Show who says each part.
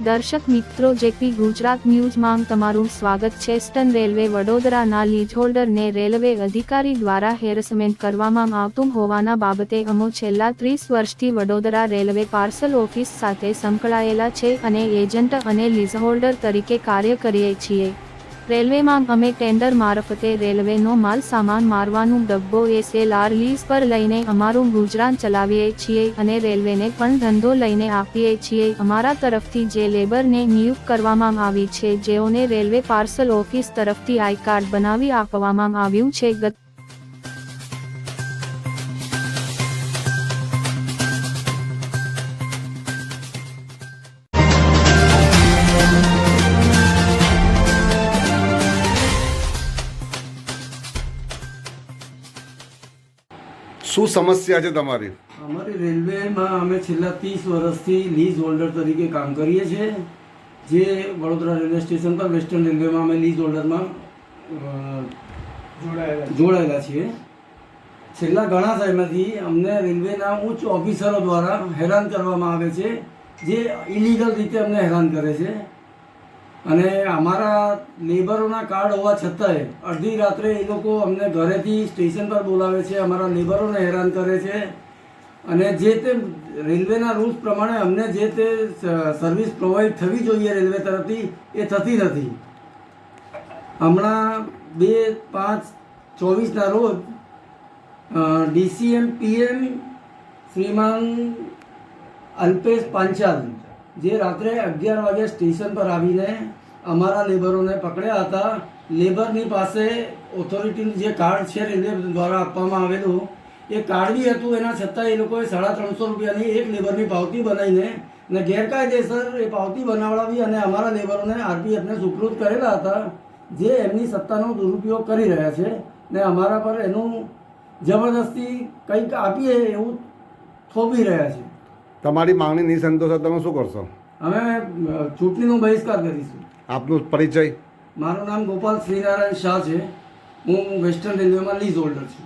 Speaker 1: દર્શક મિત્રો, જેપી ગુજરાત ન્યૂઝમાં તમારું સ્વાગત છે। વેસ્ટર્ન રેલવે વડોદરાના લીઝ હોલ્ડરને રેલવે અધિકારી દ્વારા હેરેસમેન્ટ કરવામાં આવતું હોવાના બાબતે અમે છેલ્લા 30 વર્ષથી વડોદરા રેલવે પાર્સલ ઓફિસ સાથે સંકળાયેલા છે અને એજન્ટ અને લીઝ હોલ્ડર તરીકે કાર્ય કરીએ છીએ। રેલવેમાં અમે ટેન્ડર મારફતે રેલવેનો માલ સામાન મારવાનું ડબ્બો SLR લીઝ પર લઈને અમારું ગુજરાન ચલાવીએ છીએ અને રેલવેને પણ ધંધો લઈને આપીએ છીએ। અમારા તરફથી જે લેબરને નિયુક્ત કરવામાં આવી છે, જેઓને રેલવે પાર્સલ ઓફિસ તરફથી આઈ કાર્ડ બનાવી આપવામાં આવ્યું છે। ગત
Speaker 2: શું સમસ્યા છે તમારી?
Speaker 3: અમારી રેલવેમાં અમે છેલ્લા 30 વર્ષથી લીઝ હોલ્ડર તરીકે કામ કરીએ છીએ। જે વડોદરા રેલવે સ્ટેશન પર વેસ્ટર્ન રેલવેમાં અમે લીઝ હોલ્ડરમાં જોડાયેલા છીએ। છેલ્લા ઘણા સમયથી અમને રેલવેના ઉચ્ચ ઓફિસરો દ્વારા હેરાન કરવામાં આવે છે, જે ઇલીગલ રીતે અમને હેરાન કરે છે અને અમારા લેબરોના કાર્ડ હોવા છતાંય અડધી રાત્રે એ લોકો અમને ઘરેથી સ્ટેશન પર બોલાવે છે, અમારા લેબરોને હેરાન કરે છે અને જે તે રેલવેના રૂલ્સ પ્રમાણે અમને જે તે સર્વિસ પ્રોવાઈડ થવી જોઈએ રેલવે તરફથી એ થતી નથી। હમણાં 2/5/24ના રોજ DCM PM શ્રીમાન અલ્પેશ પાંચાલ જે રાત્રે 11 વાગે સ્ટેશન પર આવીને અમારા લેબરોને પકડ્યા હતા। લેબરની પાસે ઓથોરિટીનું જે કાર્ડ છે રેલવે દ્વારા આપવામાં આવેલું એ કાર્ડ બી હતું, એના છતાં એ લોકોએ 350 રૂપિયાની એક લેબરની પાવતી બનાવીને ને ગેરકાયદેસર એ પાવતી બનાવડાવી અને અમારા લેબરોને RPFને સુપ્રત કરેલા હતા, જે એમની સત્તાનો દુરુપયોગ કરી રહ્યા છે ને અમારા પર એનું જબરદસ્તી કંઈક આપીએ એવું થોપી રહ્યા છે।
Speaker 2: તમારી માંગણી નહીં સંતોષે તમે શું કરશો?
Speaker 3: અમે ચૂંટણીનો બહિષ્કાર કરીશું।
Speaker 2: આપનો પરિચય?
Speaker 3: મારું નામ ગોપાલ શ્રીનારાયણ શાહ છે। હું વેસ્ટર્ન રેલવેમાં લીઝ હોલ્ડર છું।